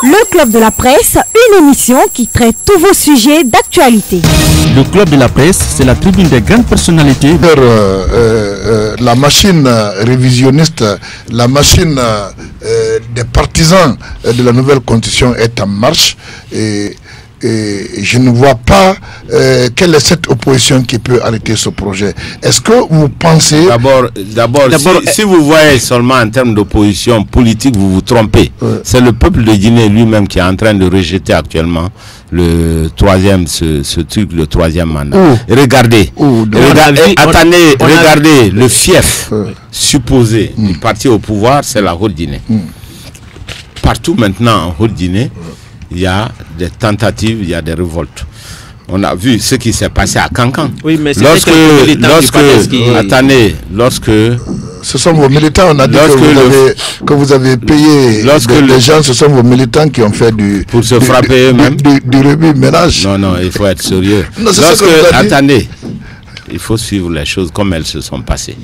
Le Club de la Presse, une émission qui traite tous vos sujets d'actualité. Le Club de la Presse, c'est la tribune des grandes personnalités. La machine révisionniste, la machine des partisans de la nouvelle constitution est en marche et je ne vois pas quelle est cette opposition qui peut arrêter ce projet. Est-ce que vous pensez... D'abord, si vous voyez seulement en termes d'opposition politique, vous vous trompez. C'est le peuple de Guinée lui-même qui est en train de rejeter actuellement le troisième, ce truc, le troisième mandat. Regardez, regardez le fief supposé du parti au pouvoir, c'est la Haute-Guinée. Partout maintenant en Haute-Guinée, il y a des tentatives, il y a des révoltes. On a vu ce qui s'est passé à Kankan. Oui, mais lorsque ce sont vos militants, on a dit que vous avez payé les gens, ce sont vos militants qui ont fait pour se frapper eux-mêmes du remue-ménage. Non, il faut être sérieux. Attendez, il faut suivre les choses comme elles se sont passées.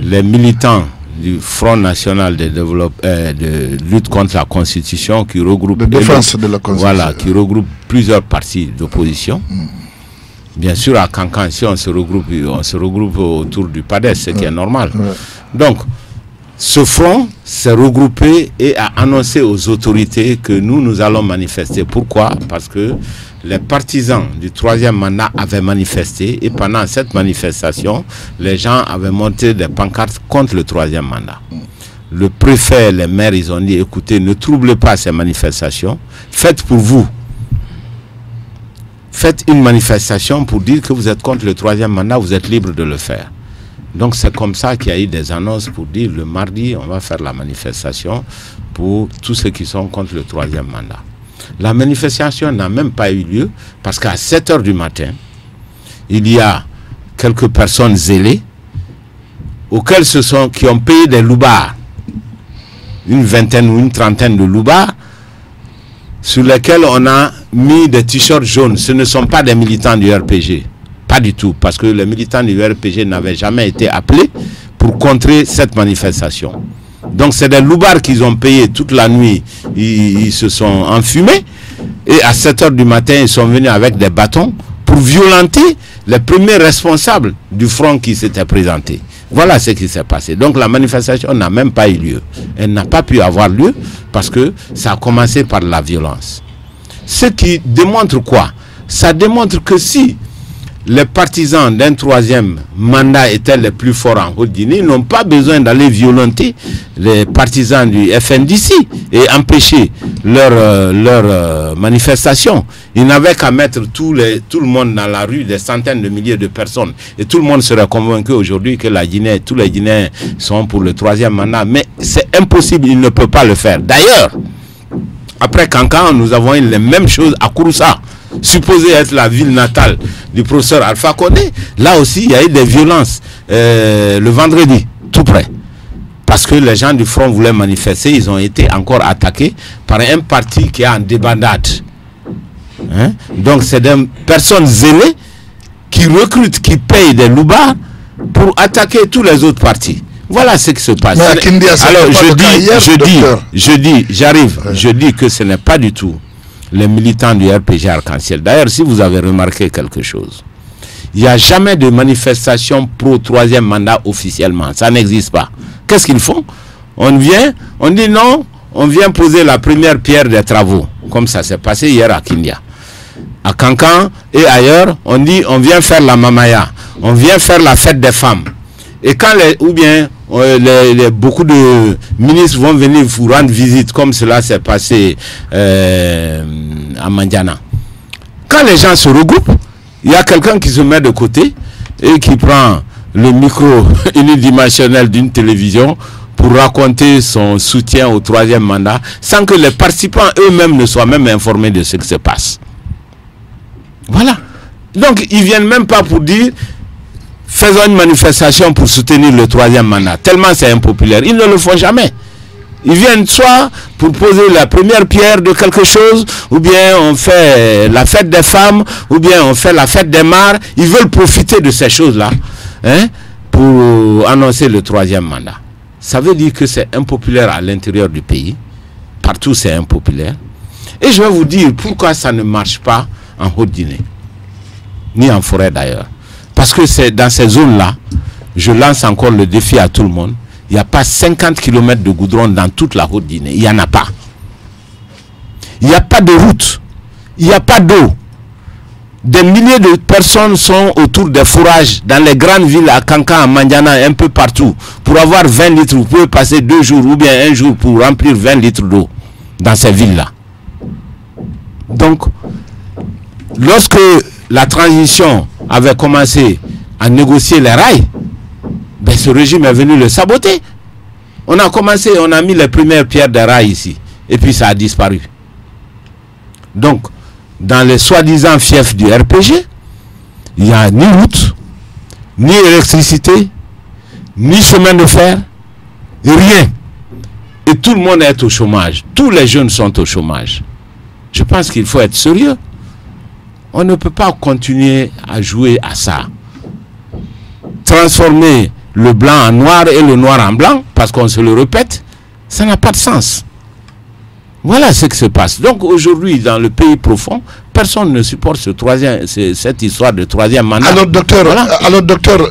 Les militants du Front National de lutte contre la Constitution qui regroupe de défense de la Constitution. Voilà, qui regroupe plusieurs partis d'opposition. Bien sûr, à Kankan, si on se regroupe autour du PADES, ce qui est normal. Donc, ce front s'est regroupé et a annoncé aux autorités que nous allons manifester. Pourquoi? Parce que les partisans du troisième mandat avaient manifesté et pendant cette manifestation, les gens avaient monté des pancartes contre le troisième mandat. Le préfet, les maires, ils ont dit, écoutez, ne troublez pas ces manifestations, faites pour vous. Faites une manifestation pour dire que vous êtes contre le troisième mandat, vous êtes libre de le faire. Donc c'est comme ça qu'il y a eu des annonces pour dire le mardi, on va faire la manifestation pour tous ceux qui sont contre le troisième mandat. La manifestation n'a même pas eu lieu parce qu'à 7 h du matin, il y a quelques personnes zélées qui ont payé des loubards, une vingtaine ou une trentaine de loubards, sur lesquels on a mis des t-shirts jaunes. Ce ne sont pas des militants du RPG, pas du tout, parce que les militants du RPG n'avaient jamais été appelés pour contrer cette manifestation. Donc c'est des loubards qu'ils ont payé toute la nuit, ils se sont enfumés et à 7 h du matin ils sont venus avec des bâtons pour violenter les premiers responsables du front qui s'était présenté. Voilà ce qui s'est passé. Donc la manifestation n'a même pas eu lieu. Elle n'a pas pu avoir lieu parce que ça a commencé par la violence. Ce qui démontre quoi? Ça démontre que si les partisans d'un troisième mandat étaient les plus forts en Haute-Guinée, ils n'ont pas besoin d'aller violenter les partisans du FNDC et empêcher leur manifestation. Ils n'avaient qu'à mettre tout le monde dans la rue, des centaines de milliers de personnes. Et tout le monde serait convaincu aujourd'hui que tous les Guinéens sont pour le troisième mandat. Mais c'est impossible, ils ne peuvent pas le faire. D'ailleurs, après Kankan, nous avons eu les mêmes choses à Kouroussa, supposé être la ville natale du professeur Alpha Condé. Là aussi, il y a eu des violences le vendredi, tout près. Parce que les gens du front voulaient manifester, ils ont été encore attaqués par un parti qui est en débandade. Donc c'est des personnes zélées qui recrutent, qui payent des loubards pour attaquer tous les autres partis. Voilà ce qui se passe. Alors je dis que ce n'est pas du tout les militants du RPG Arc-en-Ciel. D'ailleurs, si vous avez remarqué quelque chose, il n'y a jamais de manifestation pro-troisième mandat officiellement. Ça n'existe pas. Qu'est-ce qu'ils font? On dit non, on vient poser la première pierre des travaux. Comme ça s'est passé hier à Kindia. À Kankan et ailleurs, on dit on vient faire la mamaya. On vient faire la fête des femmes. Et quand beaucoup de ministres vont venir vous rendre visite, comme cela s'est passé à Mandiana. Quand les gens se regroupent, il y a quelqu'un qui se met de côté et qui prend le micro unidimensionnel d'une télévision pour raconter son soutien au troisième mandat, sans que les participants eux-mêmes ne soient même informés de ce qui se passe. Voilà. Donc, ils ne viennent même pas pour dire faisons une manifestation pour soutenir le troisième mandat. Tellement c'est impopulaire. Ils ne le font jamais. Ils viennent soit pour poser la première pierre de quelque chose, ou bien on fait la fête des femmes, ou bien on fait la fête des mares. Ils veulent profiter de ces choses-là pour annoncer le troisième mandat. Ça veut dire que c'est impopulaire à l'intérieur du pays. partout c'est impopulaire. Et je vais vous dire pourquoi ça ne marche pas en Haute-Guinée, ni en forêt d'ailleurs. Parce que c'est dans ces zones-là, je lance encore le défi à tout le monde, il n'y a pas 50 km de goudron dans toute la Haute-Guinée. Il n'y en a pas. Il n'y a pas de route. Il n'y a pas d'eau. Des milliers de personnes sont autour des fourrages dans les grandes villes à Kankan, à Mandiana, un peu partout. Pour avoir 20 litres, vous pouvez passer 2 jours ou bien 1 jour pour remplir 20 litres d'eau dans ces villes-là. Donc, lorsque la transition avait commencé à négocier les rails, ben ce régime est venu le saboter. On a commencé, on a mis les premières pierres des rails ici. Et puis ça a disparu. Donc, dans les soi-disant fiefs du RPG, il n'y a ni route, ni électricité, ni chemin de fer, rien. Et tout le monde est au chômage. Tous les jeunes sont au chômage. Je pense qu'il faut être sérieux. On ne peut pas continuer à jouer à ça. Transformer le blanc en noir et le noir en blanc, parce qu'on se le répète, ça n'a pas de sens. Voilà ce qui se passe. Donc aujourd'hui, dans le pays profond, personne ne supporte cette histoire de troisième mandat. Alors docteur,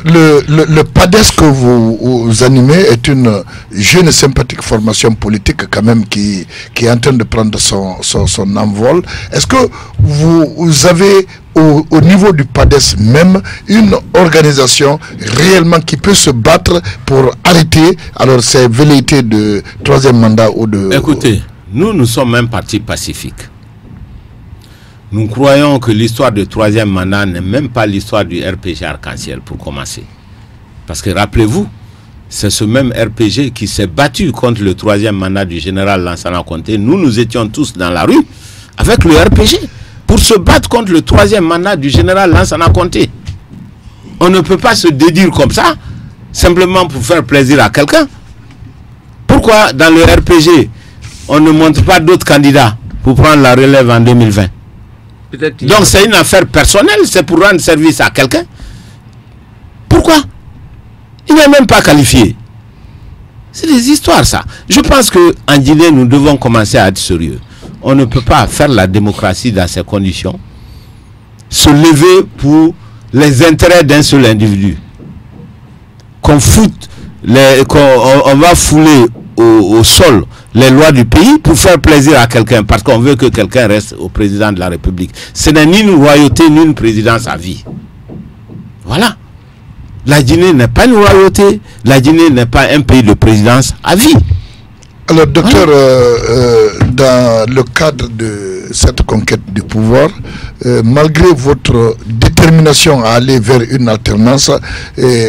le PADES que vous animez est une jeune et sympathique formation politique quand même qui est en train de prendre son envol. Est-ce que vous avez au niveau du PADES même une organisation réellement qui peut se battre pour arrêter alors ces velléités de troisième mandat ou de... Écoutez, nous sommes un parti pacifique. Nous croyons que l'histoire du troisième mandat n'est même pas l'histoire du RPG Arc-en-Ciel pour commencer. Parce que rappelez-vous, c'est ce même RPG qui s'est battu contre le troisième mandat du général Lansana Conté. Nous étions tous dans la rue avec le RPG pour se battre contre le troisième mandat du général Lansana Conté. On ne peut pas se dédire comme ça, simplement pour faire plaisir à quelqu'un. Pourquoi dans le RPG, on ne montre pas d'autres candidats pour prendre la relève en 2020? Donc c'est une affaire personnelle, c'est pour rendre service à quelqu'un. Pourquoi? Il n'est même pas qualifié. C'est des histoires ça. Je pense qu'en Guinée, nous devons commencer à être sérieux. On ne peut pas faire la démocratie dans ces conditions. Se lever pour les intérêts d'un seul individu. On va fouler au sol les lois du pays pour faire plaisir à quelqu'un, parce qu'on veut que quelqu'un reste au président de la République. Ce n'est ni une royauté, ni une présidence à vie. Voilà. La Guinée n'est pas une royauté, la Guinée n'est pas un pays de présidence à vie. Alors, docteur, dans le cadre de cette conquête du pouvoir, malgré votre détermination à aller vers une alternance,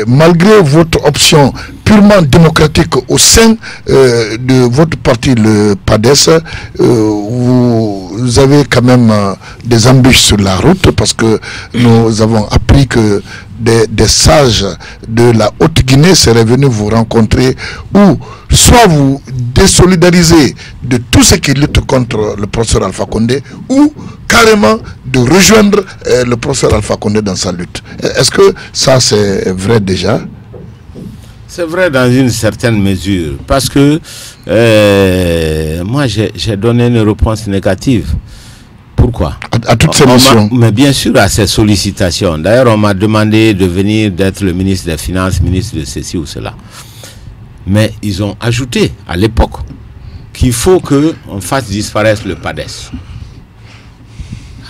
malgré votre option purement démocratique au sein de votre parti, le PADES, vous avez quand même des embûches sur la route, parce que nous avons appris que des sages de la Haute-Guinée seraient venus vous rencontrer, ou soit vous désolidarisez de tout ce qui lutte contre le professeur Alpha Condé, ou carrément de rejoindre le professeur Alpha Condé dans sa lutte. Est-ce que ça c'est vrai déjà? C'est vrai dans une certaine mesure, parce que moi j'ai donné une réponse négative. Pourquoi? À toutes ces missions. Mais bien sûr à ces sollicitations. D'ailleurs, on m'a demandé de venir, d'être le ministre des Finances, ministre de ceci ou cela. Mais ils ont ajouté à l'époque qu'il faut qu'on fasse disparaître le PADES.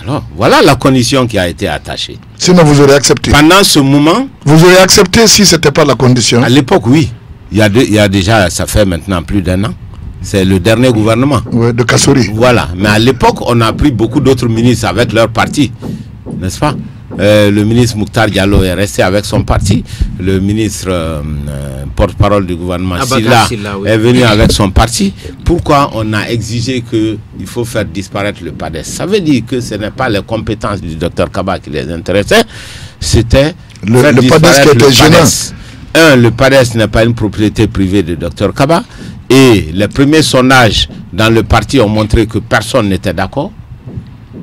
Alors, voilà la condition qui a été attachée. Sinon, vous aurez accepté. Pendant ce moment... Vous aurez accepté si ce n'était pas la condition? À l'époque, oui. Il y a déjà, ça fait maintenant plus d'1 an. C'est le dernier gouvernement. Ouais, de Kassouri. Voilà. Mais à l'époque, on a pris beaucoup d'autres ministres avec leur parti. N'est-ce pas? Le ministre Mouktar Diallo est resté avec son parti. Le ministre porte-parole du gouvernement, Silla, oui, est venu avec son parti. Pourquoi on a exigé qu'il faut faire disparaître le PADES? Ça veut dire que ce n'est pas les compétences du docteur Kaba qui les intéressaient. C'était le PADES qui était gênant. Le PADES n'est pas une propriété privée du docteur Kaba. Et les premiers sondages dans le parti ont montré que personne n'était d'accord.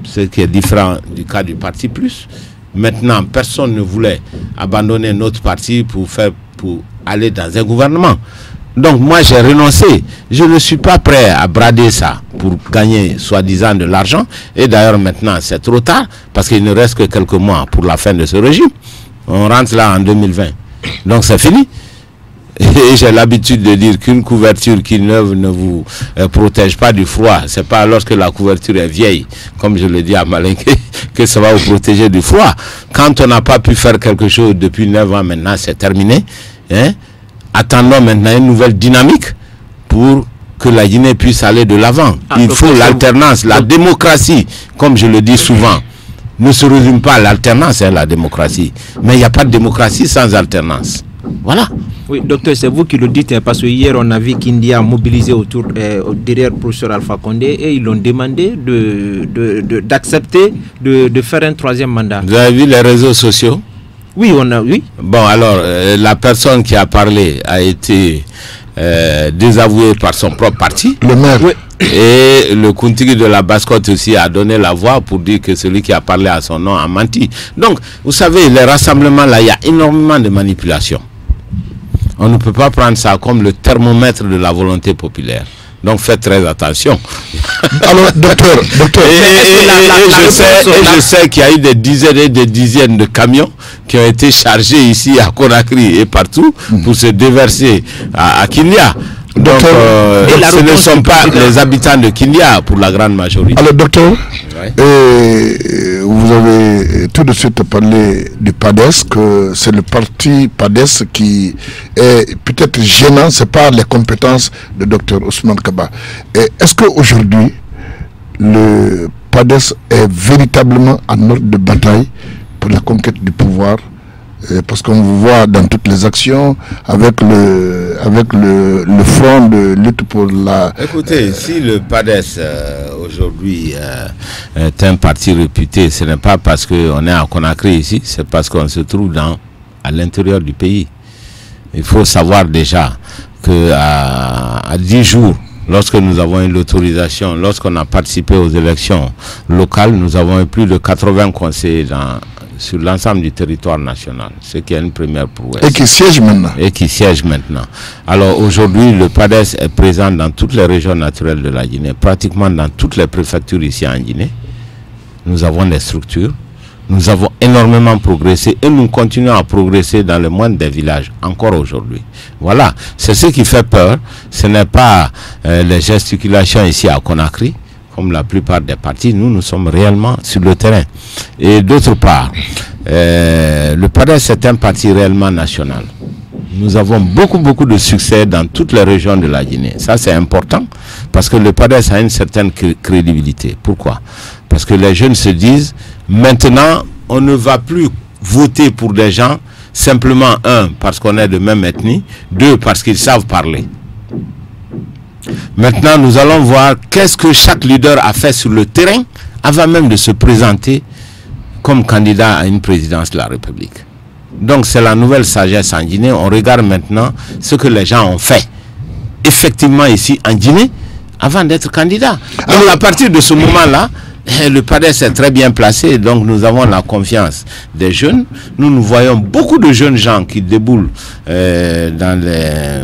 Ce qui est différent du cas du Parti Plus. Maintenant, personne ne voulait abandonner notre parti pour aller dans un gouvernement. Donc moi j'ai renoncé. Je ne suis pas prêt à brader ça pour gagner soi-disant de l'argent. Et d'ailleurs maintenant c'est trop tard parce qu'il ne reste que quelques mois pour la fin de ce régime. On rentre là en 2020. Donc c'est fini. Et j'ai l'habitude de dire qu'une couverture qui neuve ne vous protège pas du froid. C'est pas lorsque la couverture est vieille, comme je le dis à Malinké, que ça va vous protéger du froid. Quand on n'a pas pu faire quelque chose depuis 9 ans maintenant, c'est terminé. Hein? Attendons maintenant une nouvelle dynamique pour que la Guinée puisse aller de l'avant. Il faut l'alternance, la démocratie, comme je le dis souvent. Ne se résume pas à l'alternance, hein, la démocratie. Mais il n'y a pas de démocratie sans alternance. Voilà. Oui, docteur, c'est vous qui le dites, parce que hier on a vu qu'India mobilisé derrière le professeur Alpha Condé et ils l'ont demandé d'accepter de faire un 3e mandat. Vous avez vu les réseaux sociaux? Oui, oui. Bon, alors, la personne qui a parlé a été désavouée par son propre parti. Le maire. Oui. Et le Kuntigi de la Basse-Côte aussi a donné la voix pour dire que celui qui a parlé à son nom a menti. Donc, vous savez, les rassemblements là, il y a énormément de manipulation. On ne peut pas prendre ça comme le thermomètre de la volonté populaire. Donc faites très attention. Alors, docteur, je sais qu'il y a eu des dizaines et des dizaines de camions qui ont été chargés ici à Conakry et partout pour se déverser à Kindia. Donc, ce ne sont pas les habitants de Kindia pour la grande majorité. Alors, docteur, vous avez tout de suite parlé du PADES, que c'est le parti PADES qui est peut-être gênant, c'est pas les compétences de docteur Ousmane Kaba. Est-ce qu'aujourd'hui, le PADES est véritablement en ordre de bataille pour la conquête du pouvoir? Parce qu'on vous voit dans toutes les actions avec le front de lutte pour la... Écoutez, si le PADES aujourd'hui est un parti réputé, ce n'est pas parce qu'on est à Conakry ici, c'est parce qu'on se trouve à l'intérieur du pays. Il faut savoir déjà qu'à 10 jours, lorsque nous avons eu l'autorisation, lorsqu'on a participé aux élections locales, nous avons eu plus de 80 conseillers sur l'ensemble du territoire national, ce qui est une première prouesse. Et qui siège maintenant. Alors aujourd'hui, le PADES est présent dans toutes les régions naturelles de la Guinée, pratiquement dans toutes les préfectures ici en Guinée. Nous avons des structures, nous avons énormément progressé et nous continuons à progresser dans le moindre des villages, encore aujourd'hui. Voilà, c'est ce qui fait peur, ce n'est pas les gesticulations ici à Conakry, comme la plupart des partis, nous sommes réellement sur le terrain. Et d'autre part, le PADES est un parti réellement national. Nous avons beaucoup de succès dans toutes les régions de la Guinée. Ça, c'est important parce que le PADES a une certaine crédibilité. Pourquoi? Parce que les jeunes se disent, maintenant, on ne va plus voter pour des gens, simplement, 1, parce qu'on est de même ethnie, 2, parce qu'ils savent parler. Maintenant, nous allons voir qu'est-ce que chaque leader a fait sur le terrain avant même de se présenter comme candidat à une présidence de la République. Donc, c'est la nouvelle sagesse en Guinée. On regarde maintenant ce que les gens ont fait effectivement ici en Guinée avant d'être candidat. Donc, à partir de ce moment-là, le PADES est très bien placé. Donc, nous avons la confiance des jeunes. Nous voyons beaucoup de jeunes gens qui déboulent dans les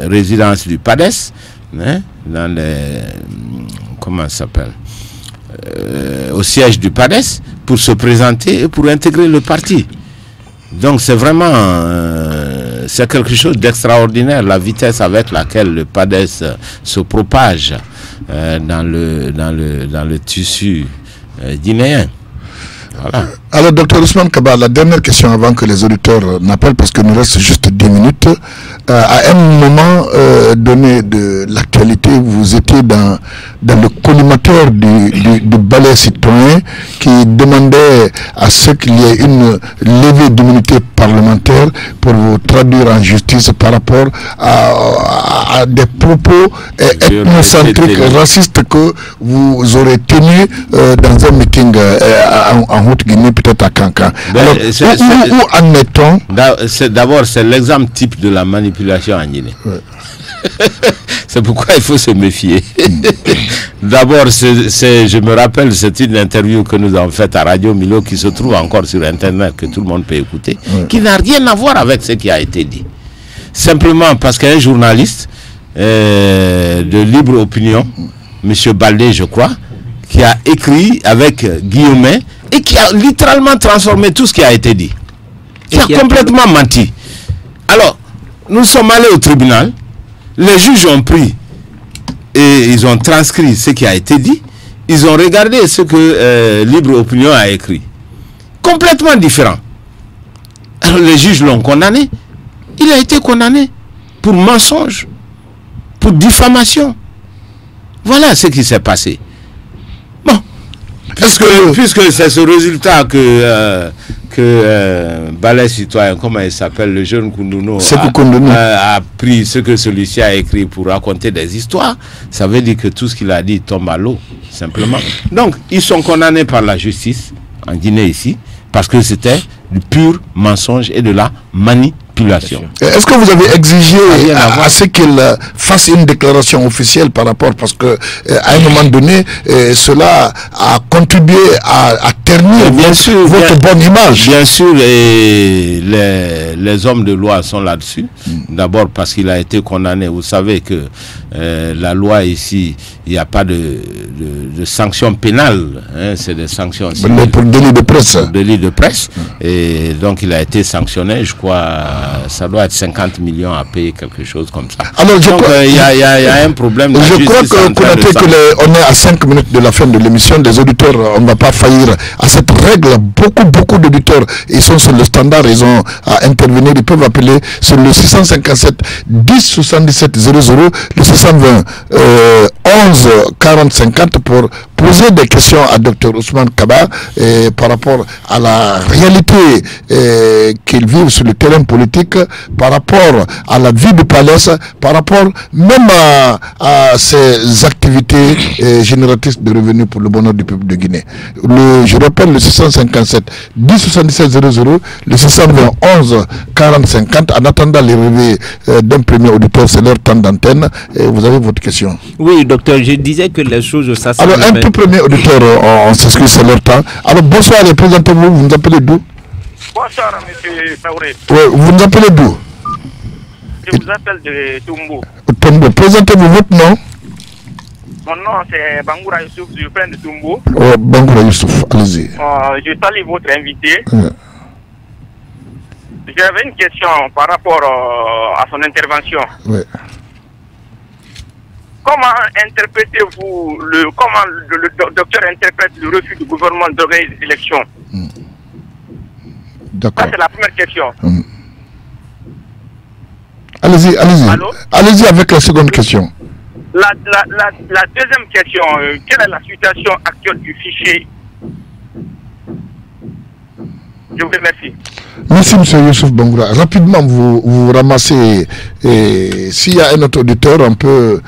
résidences du PADES. Dans les comment ça s'appelle au siège du PADES pour se présenter et pour intégrer le parti. Donc c'est vraiment c'est quelque chose d'extraordinaire, la vitesse avec laquelle le PADES se propage dans le tissu guinéen. Voilà. Alors, docteur Ousmane Kaba, la dernière question avant que les auditeurs n'appellent, parce qu'il nous reste juste 10 minutes. À un moment donné de l'actualité, vous étiez dans le collimateur du balai citoyen qui demandait à ce qu'il y ait une levée d'immunité parlementaire pour vous traduire en justice par rapport à des propos ethnocentriques, racistes que vous aurez tenus dans un meeting en Haute-Guinée, peut-être à Kankan. Alors, où en est-on? D'abord, c'est l'exemple type de la manipulation en Guinée. Ouais. C'est pourquoi il faut se méfier. D'abord, je me rappelle, c'est une interview que nous avons faite à Radio Milo qui se trouve encore sur Internet, que tout le monde peut écouter, qui n'a rien à voir avec ce qui a été dit. simplement parce qu'un journaliste de libre opinion, M. Baldé, je crois, qui a écrit avec Guillaumet et qui a littéralement transformé tout ce qui a été dit. Qui a complètement menti. Alors, nous sommes allés au tribunal, les juges ont pris et ils ont transcrit ce qui a été dit, ils ont regardé ce que Libre Opinion a écrit. Complètement différent. Alors les juges l'ont condamné. Il a été condamné pour mensonge, pour diffamation. Voilà ce qui s'est passé. Bon, puisque c'est ce résultat que Balai Citoyen, comment il s'appelle, le jeune Koundouno, a pris ce que celui-ci a écrit pour raconter des histoires, ça veut dire que tout ce qu'il a dit tombe à l'eau, simplement. Donc, ils sont condamnés par la justice, en Guinée ici, parce que c'était du pur mensonge et de la manipulation. Est-ce que vous avez exigé à ce qu'il fasse une déclaration officielle par rapport, parce que à un moment donné, cela a contribué à ternir votre bonne image? Bien sûr, et les hommes de loi sont là-dessus. D'abord parce qu'il a été condamné. Vous savez que la loi ici, il n'y a pas de sanctions pénales, hein, c'est des sanctions pour délit de presse. Pour délit de presse. Et donc il a été sanctionné, je crois, ça doit être 50 millions à payer, quelque chose comme ça. Alors donc il y a un problème. Je crois qu'on est à 5 minutes de la fin de l'émission. Des auditeurs, on ne va pas faillir à cette règle. Beaucoup d'auditeurs, ils sont sur le standard, ils ont à intervenir, ils peuvent appeler sur le 657 10 77 00, le 620 11 40 50 pour poser des questions à Dr Ousmane Kaba par rapport à la réalité qu'ils vivent sur le terrain politique, par rapport à la vie du palais, par rapport même à ces activités génératrices de revenus pour le bonheur du peuple de Guinée. Je rappelle le 657 10 77 00, le 620 11 40 50. En attendant l'arrivée d'un premier auditeur, c'est leur temps d'antenne. Vous avez votre question. Oui, docteur, je disais que les choses, ça alors, un tout premier auditeur, on s'excuse, c'est leur temps. Alors, bonsoir, et présentez-vous, vous nous appelez d'où? Bonsoir, monsieur Taouré. Oui, vous nous appelez d'où? Je vous appelle de Toumbo. Toumbo, présentez-vous votre nom? Mon nom, c'est Bangoura Youssouf, je viens de Toumbo. Oh, Bangoura Youssouf, allez-y. Je salue votre invité. J'avais une question par rapport à son intervention. Oui. Comment interprétez-vous comment le docteur interprète le refus du gouvernement d'organiser les élections? D'accord. Ça, c'est la première question. Allez-y. Allez-y avec la seconde question. La deuxième question, quelle est la situation actuelle du fichier? Je vous remercie. Merci, M. Youssouf Bangoura. Rapidement, vous ramassez. Et s'il y a un autre auditeur, on peut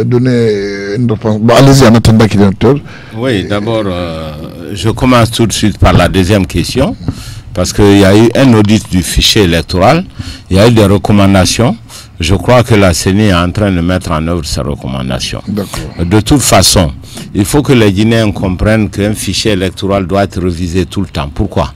donner une réponse. Bon, allez-y en attendant qu'il y ait un auditeur. Oui, d'abord, je commence tout de suite par la deuxième question. Parce qu'il y a eu un audit du fichier électoral. Il y a eu des recommandations. Je crois que la CENI est en train de mettre en œuvre ces recommandations. De toute façon, il faut que les Guinéens comprennent qu'un fichier électoral doit être révisé tout le temps. Pourquoi?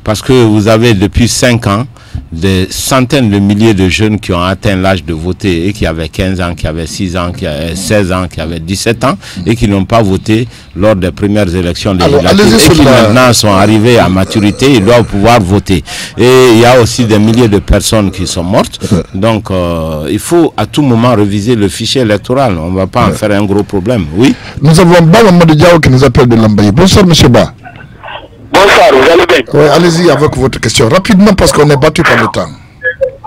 Parce que vous avez depuis 5 ans des centaines de milliers de jeunes qui ont atteint l'âge de voter et qui avaient 15 ans, qui avaient 6 ans, qui avaient 16 ans, qui avaient 17 ans et qui n'ont pas voté lors des premières élections législatives et qui maintenant sont arrivés à maturité, ils doivent pouvoir voter. Et il y a aussi des milliers de personnes qui sont mortes. Donc il faut à tout moment réviser le fichier électoral. On ne va pas en faire un gros problème. Oui. Nous avons Mamadou Diaw qui nous appelle de Lambaye. Bonsoir, M. Ba. Bonsoir, vous allez bien? Oui, allez-y avec votre question. Rapidement parce qu'on est battu par le temps.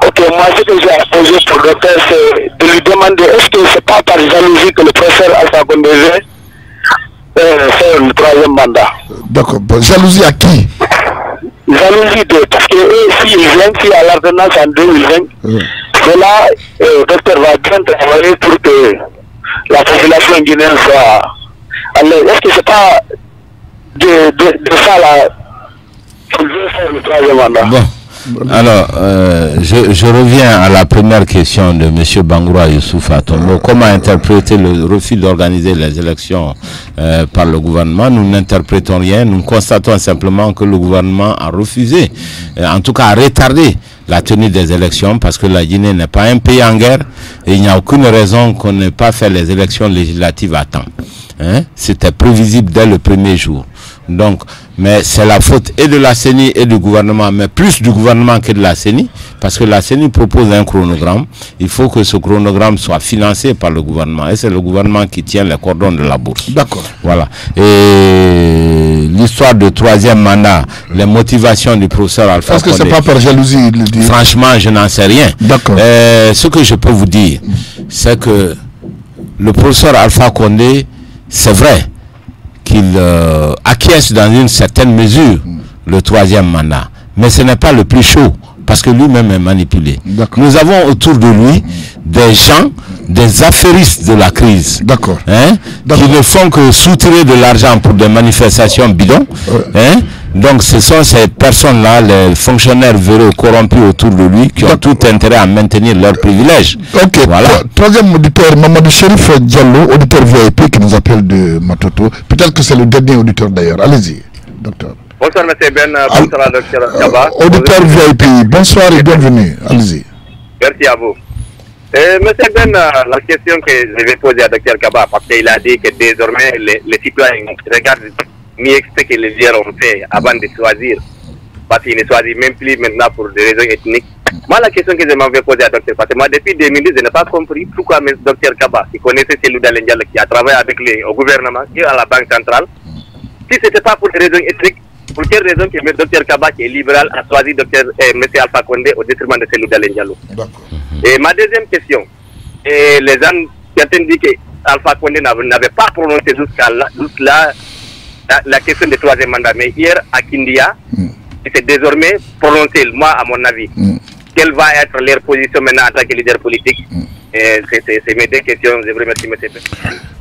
Ok, moi ce que j'ai à poser pour le docteur, c'est de lui demander est-ce que c'est pas par jalousie que le professeur Alpha Condé fait le 3e mandat? D'accord. Jalousie à qui? Jalousie parce que s'ils viennent, si à l'ordonnance en 2020, c'est là, le docteur va bien travailler pour que la population guinéenne soit. Alors, est-ce que c'est pas de ça là qu'il veut faire le 3e mandat? Bon, Alors, je reviens à la première question de M. Bangoura Youssouf Atombo. Comment interpréter le refus d'organiser les élections par le gouvernement? Nous n'interprétons rien, nous constatons simplement que le gouvernement a refusé, en tout cas a retardé la tenue des élections parce que la Guinée n'est pas un pays en guerre et il n'y a aucune raison qu'on n'ait pas fait les élections législatives à temps. C'était prévisible dès le premier jour. Donc, mais c'est la faute et de la CENI et du gouvernement, mais plus du gouvernement que de la CENI, parce que la CENI propose un chronogramme. Il faut que ce chronogramme soit financé par le gouvernement. Et c'est le gouvernement qui tient les cordons de la bourse. D'accord. Voilà. Et l'histoire du troisième mandat, les motivations du professeur Alpha Condé. Est-ce que c'est pas par jalousie, il le dit? Franchement, je n'en sais rien. D'accord. Ce que je peux vous dire, c'est que le professeur Alpha Condé, c'est vrai qu'il acquiesce dans une certaine mesure le troisième mandat. Mais ce n'est pas le plus chaud, parce que lui-même est manipulé. Nous avons autour de lui des gens, des affairistes de la crise, qui ne font que soutirer de l'argent pour des manifestations bidons. Donc ce sont ces personnes-là, les fonctionnaires véreux corrompus autour de lui, qui ont tout intérêt à maintenir leurs privilèges. Ok, voilà. Troisième auditeur, Mamadou Chérif Diallo, auditeur VIP qui nous appelle de Matoto. Peut-être que c'est le dernier auditeur d'ailleurs. Allez-y, docteur. Bonsoir, M. Ben. Bonsoir, docteur Kaba. Auditeur VIP, bonsoir et bienvenue. Allez-y. Merci à vous. M. Ben, la question que je vais poser à docteur Kaba, parce qu'il a dit que désormais les citoyens regardent mieux ce que les liens ont fait avant de choisir. Parce qu'ils ne choisissent même plus maintenant pour des raisons ethniques. Moi, la question que je m'avais posée à docteur, parce que moi, depuis 2010, je n'ai pas compris pourquoi M. docteur Kaba, qui connaissait Cellou Dalein Diallo, qui a travaillé avec au gouvernement et à la Banque centrale, si ce n'était pas pour des raisons ethniques, pour quelle raison que M. docteur Kaba, qui est libéral, a choisi M. Alpha Condé au détriment de Cellou Dalein Diallo? Et ma deuxième question, les gens, certains disent que Alpha Condé n'avait pas prononcé jusqu'à là la question du troisième mandat, mais hier à Kindia, c'est désormais prononcé, moi à mon avis. Quelle va être leur position maintenant en tant que leader politique? C'est mes deux questions. Je vous remercie, M.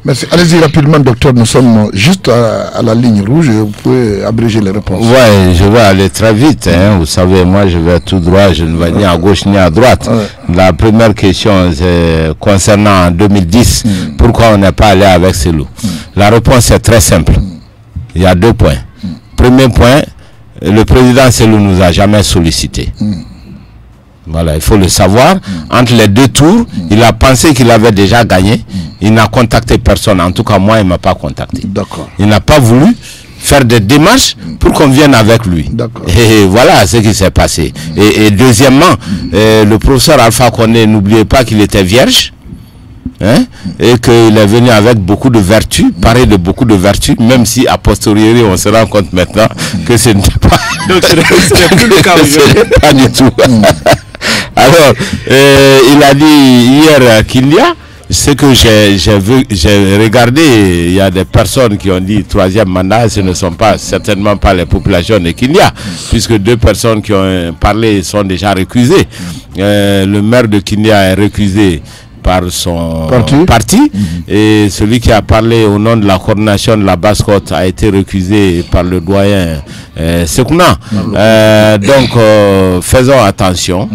Merci. Allez-y rapidement, docteur. Nous sommes juste à la ligne rouge. Vous pouvez abréger les réponses. Oui, je vais aller très vite. Vous savez, moi, je vais tout droit. Je ne vais ni à gauche ni à droite. La première question, c'est concernant en 2010. Pourquoi on n'est pas allé avec Cellou? La réponse est très simple. Il y a 2 points. Premier point, le président Cellou nous a jamais sollicité. Voilà, il faut le savoir. Entre les 2 tours, il a pensé qu'il avait déjà gagné. Il n'a contacté personne. En tout cas, moi, il ne m'a pas contacté. Il n'a pas voulu faire des démarches pour qu'on vienne avec lui. Et voilà ce qui s'est passé. Et deuxièmement, le professeur Alpha Condé, n'oubliez pas qu'il était vierge. Et qu'il est venu avec beaucoup de vertus, paré de beaucoup de vertus, même si a posteriori on se rend compte maintenant que ce n'est pas, pas du tout. Alors, il a dit hier qu'il y a ce que j'ai regardé, il y a des personnes qui ont dit troisième mandat, ce ne sont pas certainement pas les populations de Kindia, puisque 2 personnes qui ont parlé sont déjà récusées. Le maire de Kindia est récusé par son parti et celui qui a parlé au nom de la coordination de la Basse-Côte a été récusé par le doyen Sekouna. Donc faisons attention.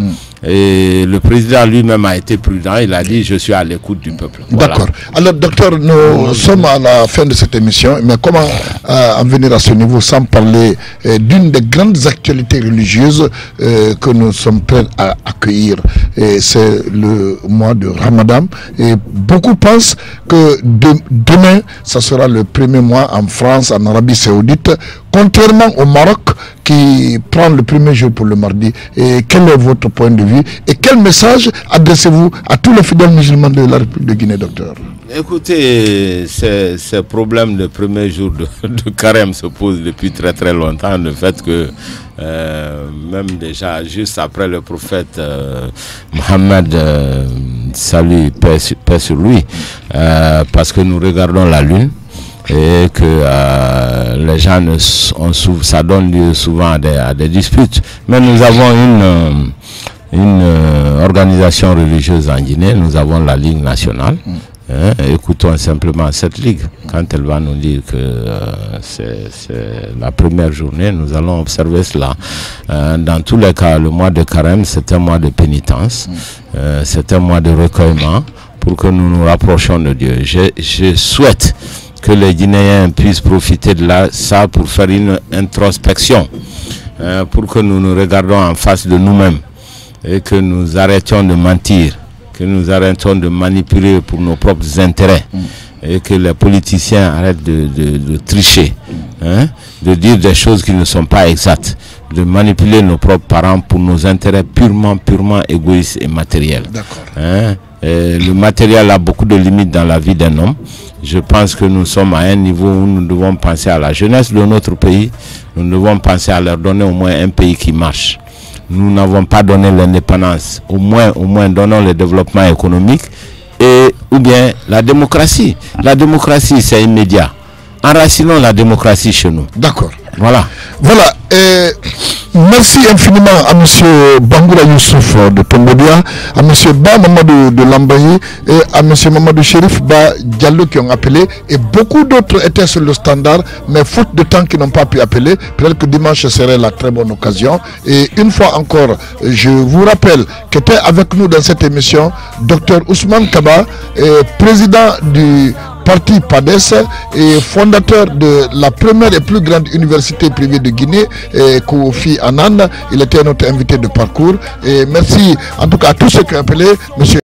Et le président lui-même a été prudent, il a dit je suis à l'écoute du peuple. Voilà. D'accord. Alors docteur, nous sommes à la fin de cette émission, mais comment en venir à ce niveau sans parler d'une des grandes actualités religieuses que nous sommes prêts à accueillir, c'est le mois de Ramadan, et beaucoup pensent que demain ça sera le premier mois en France, en Arabie Saoudite, contrairement au Maroc qui prend le premier jour pour le mardi. Et quel est votre point de vue et quel message adressez-vous à tous les fidèles musulmans de la République de Guinée, docteur? Écoutez, ces problèmes de premier jour de carême se posent depuis très très longtemps. Le fait que même déjà juste après le prophète Mohammed, salut, paix sur lui, parce que nous regardons la lune et que les gens ça donne lieu souvent à des disputes. Mais nous avons une organisation religieuse en Guinée, nous avons la Ligue nationale, Écoutons simplement cette ligue. Quand elle va nous dire que c'est la première journée, nous allons observer cela. Dans tous les cas, le mois de carême, c'est un mois de pénitence, c'est un mois de recueillement pour que nous nous rapprochions de Dieu. Je souhaite que les Guinéens puissent profiter de ça pour faire une introspection, pour que nous nous regardons en face de nous-mêmes et que nous arrêtions de mentir, que nous arrêtons de manipuler pour nos propres intérêts et que les politiciens arrêtent de tricher, de dire des choses qui ne sont pas exactes, de manipuler nos propres parents pour nos intérêts purement égoïstes et matériels. Le matériel a beaucoup de limites dans la vie d'un homme. Je pense que nous sommes à un niveau où nous devons penser à la jeunesse de notre pays. Nous devons penser à leur donner au moins un pays qui marche. Nous n'avons pas donné l'indépendance. Au moins donnons le développement économique ou bien la démocratie. La démocratie, c'est immédiat. Enracinons la démocratie chez nous. D'accord. Voilà. Voilà. Merci infiniment à M. Bangoura Youssouf de Tombodia, à M. Ba Mamadou de Lambaye et à M. Mamadou Chérif Ba Diallo qui ont appelé. Et beaucoup d'autres étaient sur le standard, mais faute de temps qui n'ont pas pu appeler. Peut-être que dimanche serait la très bonne occasion. Et une fois encore, je vous rappelle qu'était avec nous dans cette émission Dr Ousmane Kaba, président du parti PADES et fondateur de la première et plus grande université privée de Guinée, Kofi Annan. Il était notre invité de parcours. Et merci en tout cas à tous ceux qui ont appelé. Monsieur